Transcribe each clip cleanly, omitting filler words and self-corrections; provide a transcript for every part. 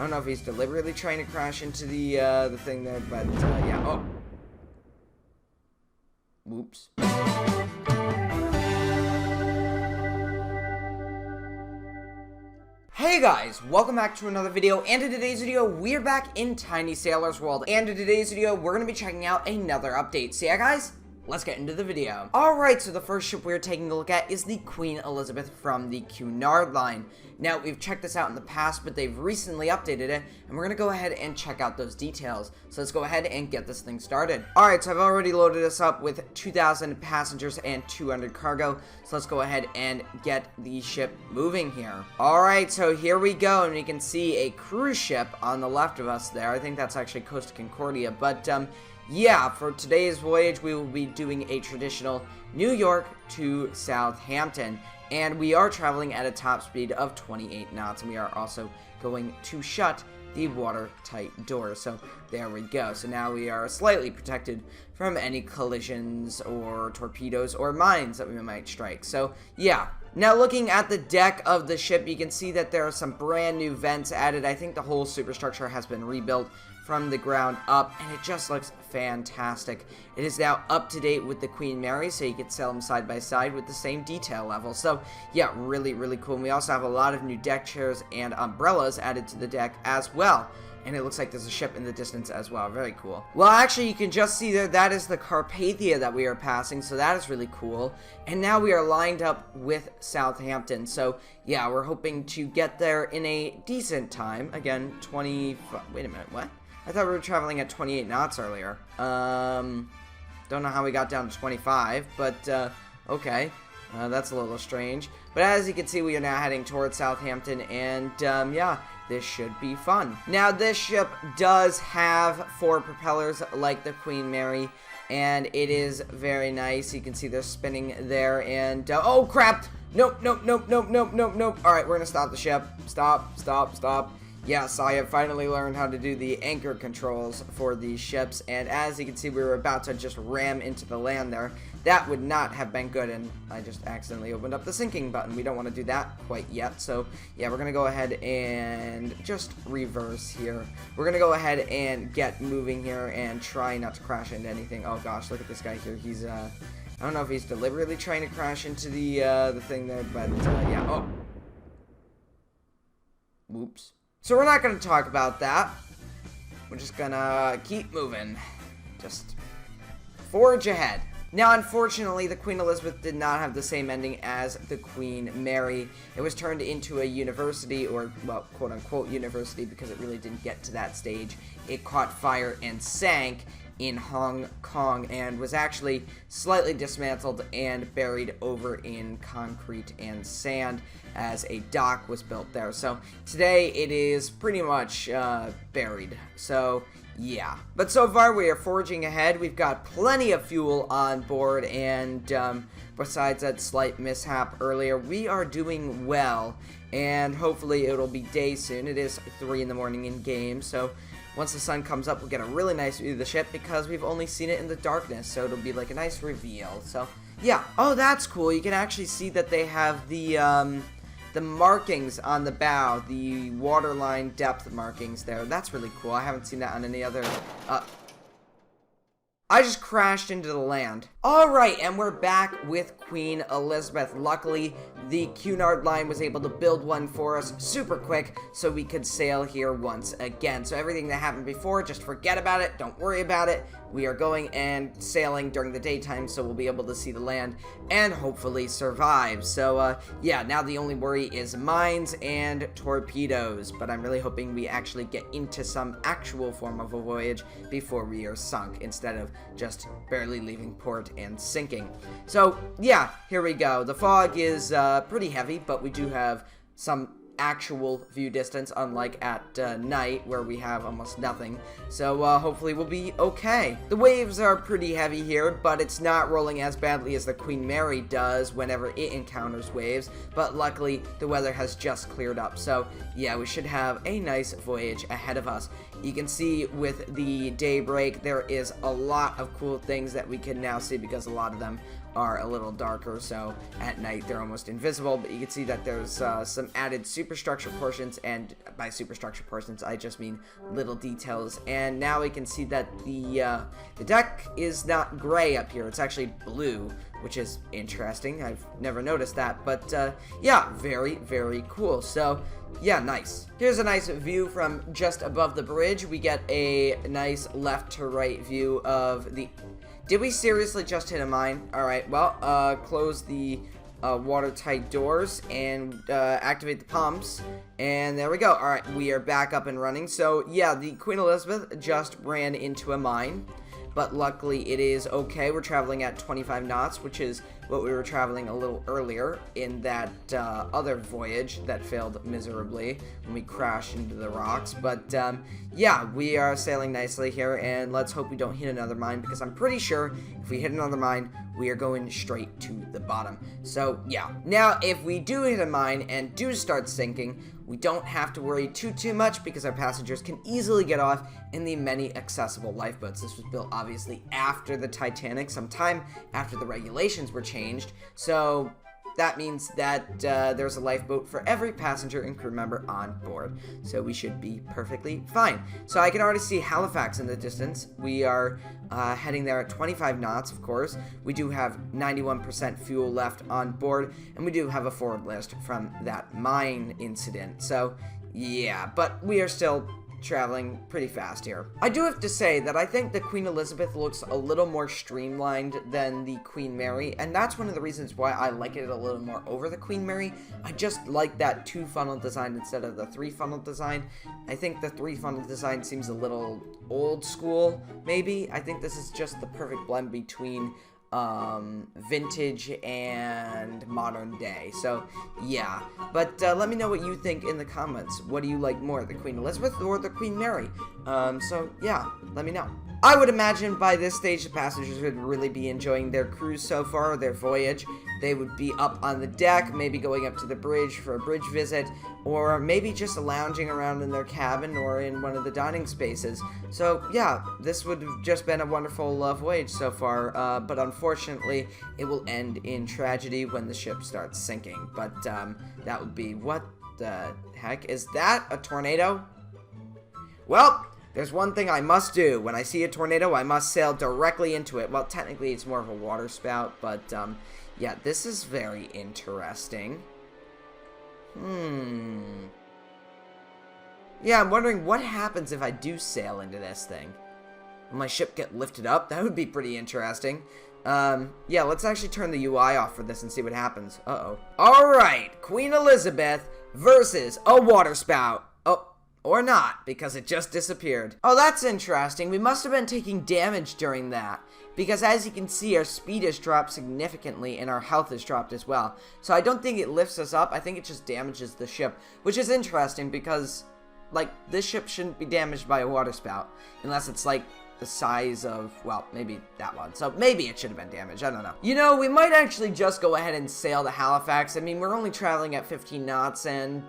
don't know if he's deliberately trying to crash into the thing there, but yeah. Oh. Whoops. Hey guys, welcome back to another video, and in today's video, we're back in Tiny Sailor's World, and in today's video, we're going to be checking out another update. So yeah guys, let's get into the video. Alright, so the first ship we're taking a look at is the Queen Elizabeth from the Cunard line. Now, we've checked this out in the past, but they've recently updated it, and we're going to go ahead and check out those details. So let's go ahead and get this thing started. Alright, so I've already loaded this up with 2,000 passengers and 200 cargo, so let's go ahead and get the ship moving here. Alright, so here we go, and we can see a cruise ship on the left of us there. I think that's actually Costa Concordia, but yeah, for today's voyage, we will be doing a traditional New York to Southampton, and we are traveling at a top speed of 28 knots, and we are also going to shut the watertight door. So there we go. So now we are slightly protected from any collisions or torpedoes or mines that we might strike. So yeah. Now looking at the deck of the ship, you can see that there are some brand new vents added. I think the whole superstructure has been rebuilt from the ground up, and it just looks fantastic. It is now up to date with the Queen Mary, so you can sail them side by side with the same detail level. So yeah, really, really cool. And we also have a lot of new deck chairs and umbrellas added to the deck as well. And it looks like there's a ship in the distance as well. Very cool. Well, actually, you can just see there, that is the Carpathia that we are passing, so that is really cool. And now we are lined up with Southampton. So, yeah, we're hoping to get there in a decent time. Again, 20... Wait a minute, what? I thought we were traveling at 28 knots earlier. Don't know how we got down to 25, but, okay. That's a little strange. But as you can see, we are now heading towards Southampton, and, yeah, this should be fun. Now, this ship does have 4 propellers like the Queen Mary, and it is very nice. You can see they're spinning there, and, oh, crap! Nope, nope, nope, nope, nope, nope, nope. Alright, we're gonna stop the ship. Stop, stop, stop. Yes, I have finally learned how to do the anchor controls for these ships, and as you can see, we were about to just ram into the land there. That would not have been good, and I just accidentally opened up the sinking button. We don't want to do that quite yet, so yeah, we're going to go ahead and just reverse here. We're going to go ahead and get moving here and try not to crash into anything. Oh gosh, look at this guy here. He's, I don't know if he's deliberately trying to crash into the thing there, but yeah, oh. Whoops. So we're not going to talk about that. We're just going to keep moving. Just forge ahead. Now, unfortunately, the Queen Elizabeth did not have the same ending as the Queen Mary. It was turned into a university, or, well, quote-unquote university, because it really didn't get to that stage. It caught fire and sank in Hong Kong, and was actually slightly dismantled and buried over in concrete and sand as a dock was built there. So today it is pretty much buried. So yeah, but so far we are forging ahead. We've got plenty of fuel on board, and besides that slight mishap earlier, we are doing well, and hopefully it'll be day soon. It is 3 in the morning in game, so once the sun comes up, we'll get a really nice view of the ship, because we've only seen it in the darkness, so it'll be like a nice reveal. So yeah. Oh, that's cool. You can actually see that they have the markings on the bow, the waterline depth markings there. That's really cool. I haven't seen that on any other... I just crashed into the land. Alright, and we're back with Queen Elizabeth. Luckily, the Cunard line was able to build one for us super quick, so we could sail here once again. So everything that happened before, just forget about it. Don't worry about it. We are going and sailing during the daytime, so we'll be able to see the land and hopefully survive. So, yeah, now the only worry is mines and torpedoes, but I'm really hoping we actually get into some actual form of a voyage before we are sunk, instead of just barely leaving port and sinking. So, yeah, here we go. The fog is pretty heavy, but we do have some actual view distance, unlike at night where we have almost nothing. So hopefully we'll be okay. The waves are pretty heavy here, but it's not rolling as badly as the Queen Mary does whenever it encounters waves, but luckily the weather has just cleared up. So yeah, we should have a nice voyage ahead of us. You can see with the daybreak there is a lot of cool things that we can now see, because a lot of them are a little darker, so at night they're almost invisible. But you can see that there's some added superstructure portions, and by superstructure portions I just mean little details. And now we can see that the deck is not gray up here, it's actually blue, which is interesting. I've never noticed that, but yeah, very, very cool. So yeah, nice. Here's a nice view from just above the bridge. We get a nice left to right view of the... Did we seriously just hit a mine? Alright, well, close the watertight doors and activate the pumps, and there we go. Alright, we are back up and running. So yeah, the Queen Elizabeth just ran into a mine, but luckily it is okay. We're traveling at 25 knots, which is what we were traveling a little earlier in that other voyage that failed miserably when we crashed into the rocks. But yeah, we are sailing nicely here, and let's hope we don't hit another mine, because I'm pretty sure if we hit another mine, we are going straight to the bottom. So yeah, now if we do hit a mine and do start sinking, we don't have to worry too much, because our passengers can easily get off in the many accessible lifeboats. This was built obviously after the Titanic, sometime after the regulations were changed, so that means that there's a lifeboat for every passenger and crew member on board, so we should be perfectly fine. So I can already see Halifax in the distance. We are heading there at 25 knots, of course. We do have 91% fuel left on board, and we do have a forward list from that mine incident. So yeah, but we are still traveling pretty fast here. I do have to say that I think the Queen Elizabeth looks a little more streamlined than the Queen Mary, and that's one of the reasons why I like it a little more over the Queen Mary. I just like that 2-funnel design instead of the 3-funnel design. I think the 3-funnel design seems a little old school, maybe. I think this is just the perfect blend between vintage and modern day. So yeah, but let me know what you think in the comments. What do you like more, the Queen Elizabeth or the Queen Mary? So yeah, let me know. I would imagine by this stage the passengers would really be enjoying their cruise so far, their voyage. They would be up on the deck, maybe going up to the bridge for a bridge visit, or maybe just lounging around in their cabin or in one of the dining spaces. So yeah, this would have just been a wonderful voyage so far, but unfortunately it will end in tragedy when the ship starts sinking. But that would be... What the heck? Is that a tornado? Well, there's one thing I must do. When I see a tornado, I must sail directly into it. Well, technically it's more of a water spout, but yeah, this is very interesting. Yeah, I'm wondering what happens if I do sail into this thing. Will my ship get lifted up? That would be pretty interesting. Yeah, let's actually turn the UI off for this and see what happens. Uh-oh. Alright, Queen Elizabeth versus a water spout. Oh, or not, because it just disappeared. Oh, that's interesting. We must have been taking damage during that, because as you can see, our speed has dropped significantly and our health has dropped as well. So I don't think it lifts us up. I think it just damages the ship, which is interesting because, like, this ship shouldn't be damaged by a water spout unless it's like the size of, well, maybe that one. So maybe it should have been damaged. I don't know. You know, we might actually just go ahead and sail to Halifax. I mean, we're only traveling at 15 knots, and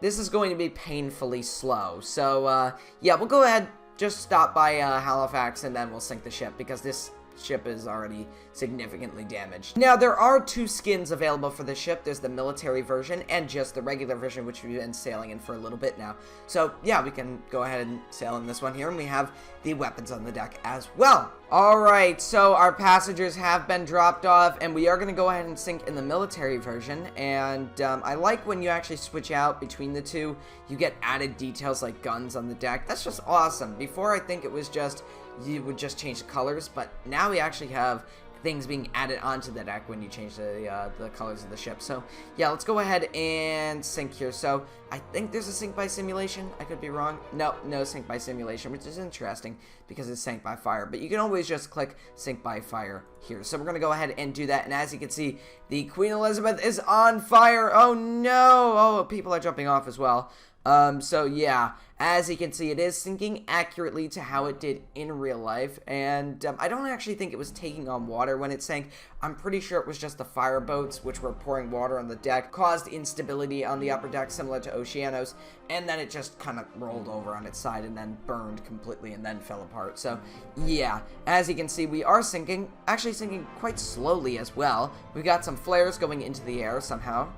this is going to be painfully slow. So yeah, we'll go ahead, just stop by Halifax, and then we'll sink the ship, because this ship is already significantly damaged. Now, there are 2 skins available for the ship. There's the military version and just the regular version, which we've been sailing in for a little bit now. So yeah, we can go ahead and sail in this one here, and we have the weapons on the deck as well. Alright, so our passengers have been dropped off, and we are going to go ahead and sink in the military version. And I like when you actually switch out between the two, you get added details like guns on the deck. That's just awesome. Before, I think it was just you would just change the colors, but now we actually have things being added onto the deck when you change the colors of the ship. So yeah, let's go ahead and sink here. So I think there's a sink by simulation. I could be wrong. No sink by simulation, which is interesting because it's sank by fire, but you can always just click sink by fire here. So we're gonna go ahead and do that, and as you can see, the Queen Elizabeth is on fire. Oh no! Oh, people are jumping off as well. So yeah, as you can see, it is sinking accurately to how it did in real life, and I don't actually think it was taking on water when it sank. I'm pretty sure it was just the fire boats, which were pouring water on the deck, caused instability on the upper deck, similar to Oceanos, and then it just kind of rolled over on its side and then burned completely and then fell apart. So yeah, as you can see, we are sinking, actually sinking quite slowly as well. We got some flares going into the air somehow.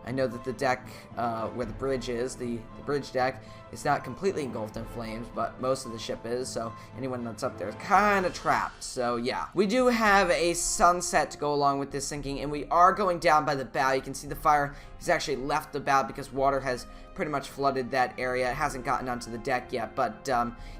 I know that the deck, where the bridge is, the bridge deck, is not completely engulfed in flames, but most of the ship is, so anyone that's up there is kind of trapped. So yeah, we do have a sunset to go along with this sinking, and we are going down by the bow. You can see the fire has actually left the bow because water has pretty much flooded that area. It hasn't gotten onto the deck yet, but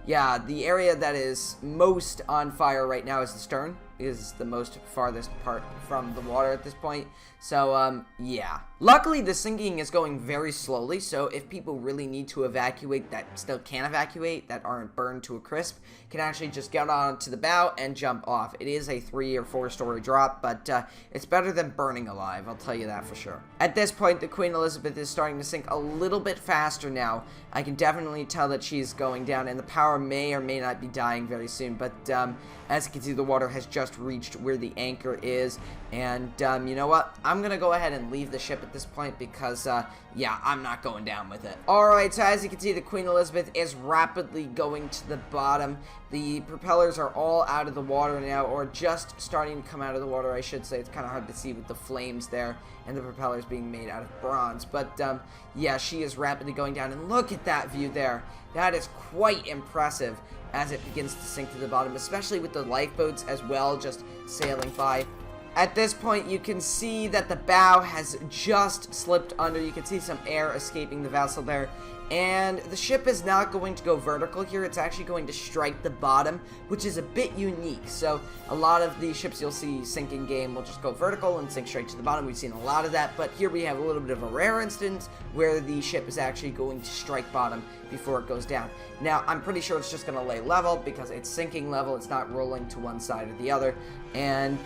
yeah, the area that is most on fire right now is the stern. Is the most farthest part from the water at this point. So yeah, luckily the sinking is going very slowly, so if people really need to evacuate that still can evacuate, that aren't burned to a crisp, can actually just get onto the bow and jump off. It is a 3 or 4 story drop, but it's better than burning alive, I'll tell you that for sure. At this point, the Queen Elizabeth is starting to sink a little bit faster now. I can definitely tell that she's going down, and the power may or may not be dying very soon, but as you can see, the water has just reached where the anchor is, and you know what? I'm gonna go ahead and leave the ship at this point because, yeah, I'm not going down with it. Alright, so as you can see, the Queen Elizabeth is rapidly going to the bottom. The propellers are all out of the water now, or just starting to come out of the water, I should say. It's kind of hard to see with the flames there, and the propellers being made out of bronze. But, yeah, she is rapidly going down, and look at that view there. That is quite impressive as it begins to sink to the bottom, especially with the lifeboats as well, just sailing by. At this point, you can see that the bow has just slipped under. You can see some air escaping the vessel there. And the ship is not going to go vertical here. It's actually going to strike the bottom, which is a bit unique. So a lot of the ships you'll see sink in game will just go vertical and sink straight to the bottom. We've seen a lot of that, but here we have a little bit of a rare instance where the ship is actually going to strike bottom before it goes down. Now, I'm pretty sure it's just going to lay level because it's sinking level. It's not rolling to one side or the other. And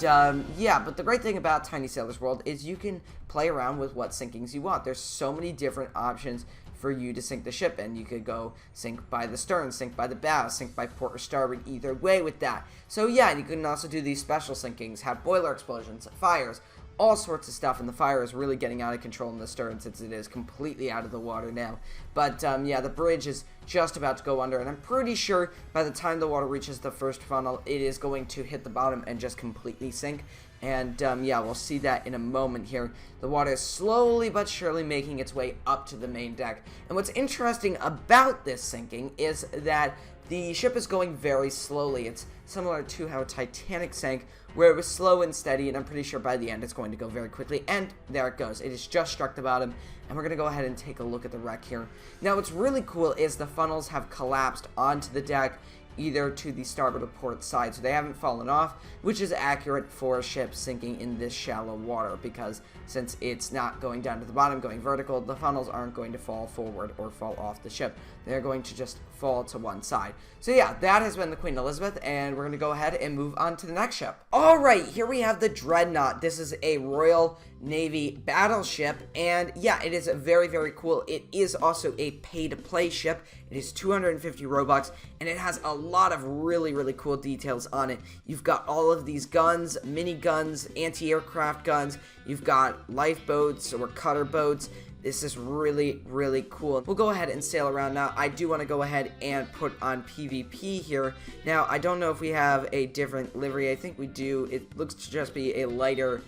yeah, but the great thing about Tiny Sailor's World is you can play around with what sinkings you want. There's so many different options for you to sink the ship, and you could go sink by the stern, sink by the bow, sink by port or starboard, either way with that. So yeah, you can also do these special sinkings, have boiler explosions, fires, all sorts of stuff, and the fire is really getting out of control in the stern since it is completely out of the water now. But yeah, the bridge is just about to go under, and I'm pretty sure by the time the water reaches the first funnel, it is going to hit the bottom and just completely sink. And yeah, we'll see that in a moment here. The water is slowly but surely making its way up to the main deck. And what's interesting about this sinking is that the ship is going very slowly. It's similar to how Titanic sank, where it was slow and steady, and I'm pretty sure by the end it's going to go very quickly. And there it goes. It has just struck the bottom, and we're going to go ahead and take a look at the wreck here. Now, what's really cool is the funnels have collapsed onto the deck, either to the starboard or port side, so they haven't fallen off, which is accurate for a ship sinking in this shallow water, because since it's not going down to the bottom, going vertical, the funnels aren't going to fall forward or fall off the ship. They're going to just fall to one side. So yeah, that has been the Queen Elizabeth, and we're going to go ahead and move on to the next ship. Alright, here we have the Dreadnought. This is a Royal Navy battleship, and yeah, it is very, very cool. It is also a pay-to-play ship. It is 250 Robux, and it has a lot of really, really cool details on it. You've got all of these guns, mini guns, anti-aircraft guns. You've got lifeboats or cutter boats. This is really, really cool. We'll go ahead and sail around now. I do want to go ahead and put on PvP here. Now, I don't know if we have a different livery. I think we do. It looks to just be a lighter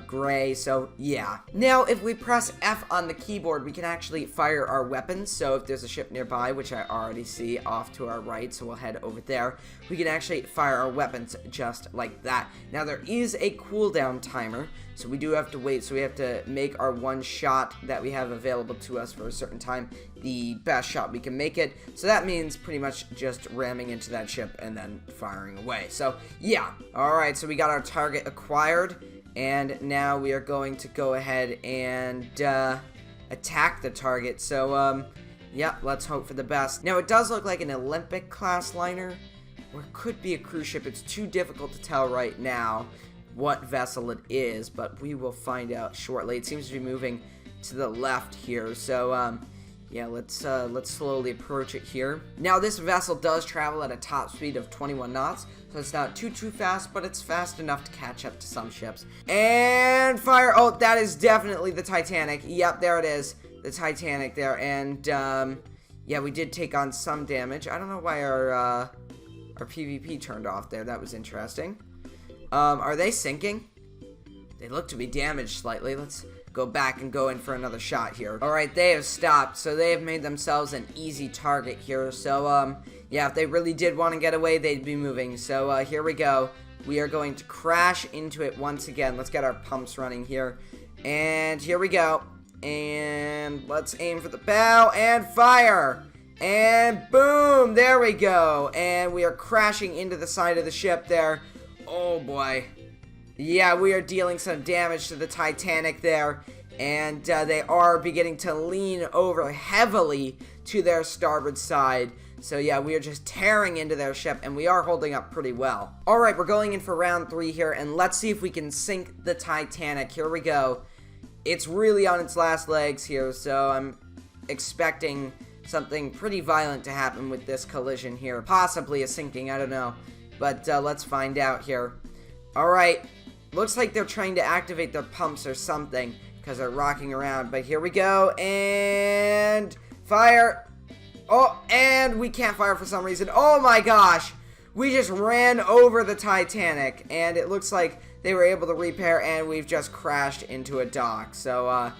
gray, so yeah. Now, if we press F on the keyboard, we can actually fire our weapons. So if there's a ship nearby, which I already see off to our right, so we'll head over there, we can actually fire our weapons just like that. Now, there is a cooldown timer, so we do have to wait. So we have to make our one shot that we have available to us for a certain time the best shot we can make it. So that means pretty much just ramming into that ship and then firing away. So yeah, alright, so we got our target acquired, and now we are going to go ahead and attack the target. So yeah, let's hope for the best. Now, it does look like an Olympic class liner, or it could be a cruise ship. It's too difficult to tell right now what vessel it is, but we will find out shortly. It seems to be moving to the left here, so Yeah, let's slowly approach it here. Now, this vessel does travel at a top speed of 21 knots, so it's not too fast, but it's fast enough to catch up to some ships. And fire! Oh, that is definitely the Titanic. Yep, there it is. The Titanic there, and, yeah, we did take on some damage. I don't know why our PvP turned off there. That was interesting. Are they sinking? They look to be damaged slightly. Let's go back and go in for another shot here. Alright, they have stopped, so they have made themselves an easy target here. So, yeah, if they really did want to get away, they'd be moving. So, here we go. We are going to crash into it once again. Let's get our pumps running here. And here we go. And let's aim for the bow and fire. And boom, there we go. And we are crashing into the side of the ship there. Oh, boy. Yeah, we are dealing some damage to the Titanic there, and they are beginning to lean over heavily to their starboard side. So yeah, we are just tearing into their ship, and we are holding up pretty well. Alright, we're going in for round 3 here, and let's see if we can sink the Titanic. Here we go. It's really on its last legs here, so I'm expecting something pretty violent to happen with this collision here. Possibly a sinking, I don't know. But let's find out here. Alright. Looks like they're trying to activate their pumps or something, because they're rocking around. But here we go, and fire. Oh, and we can't fire for some reason. Oh my gosh, we just ran over the Titanic, and it looks like they were able to repair, and we've just crashed into a dock. So,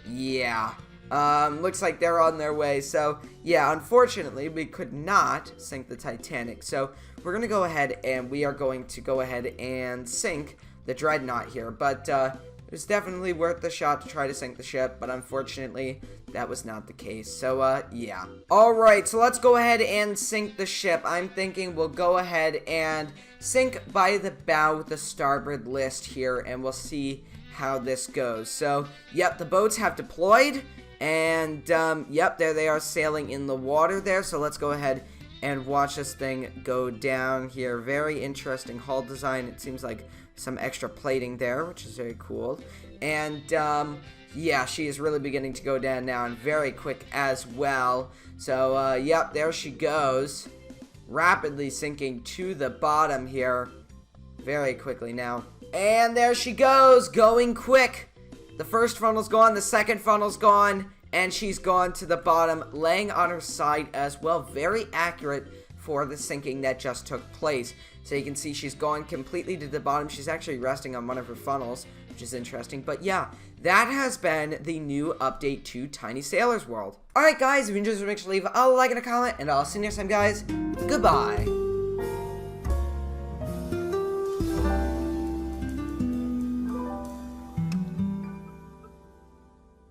yeah. Looks like they're on their way. So, yeah, unfortunately, we could not sink the Titanic. So, we're going to go ahead, and we are going to go ahead and sink the Dreadnought here, but it was definitely worth the shot to try to sink the ship, but unfortunately, that was not the case. So, yeah. Alright, so let's go ahead and sink the ship. I'm thinking we'll go ahead and sink by the bow with the starboard list here, and we'll see how this goes. So, yep, the boats have deployed, and, yep, there they are sailing in the water there, so let's go ahead and watch this thing go down here. Very interesting hull design. It seems like some extra plating there, which is very cool. And, yeah, she is really beginning to go down now, and very quick as well. So, yep, there she goes. Rapidly sinking to the bottom here. Very quickly now. And there she goes, going quick. The first funnel's gone, the second funnel's gone, and she's gone to the bottom, laying on her side as well. Very accurate for the sinking that just took place. So you can see she's gone completely to the bottom. She's actually resting on one of her funnels, which is interesting. But yeah, that has been the new update to Tiny Sailor's World. Alright guys, if you enjoyed this video, make sure to leave a like and a comment, and I'll see you next time guys. Goodbye.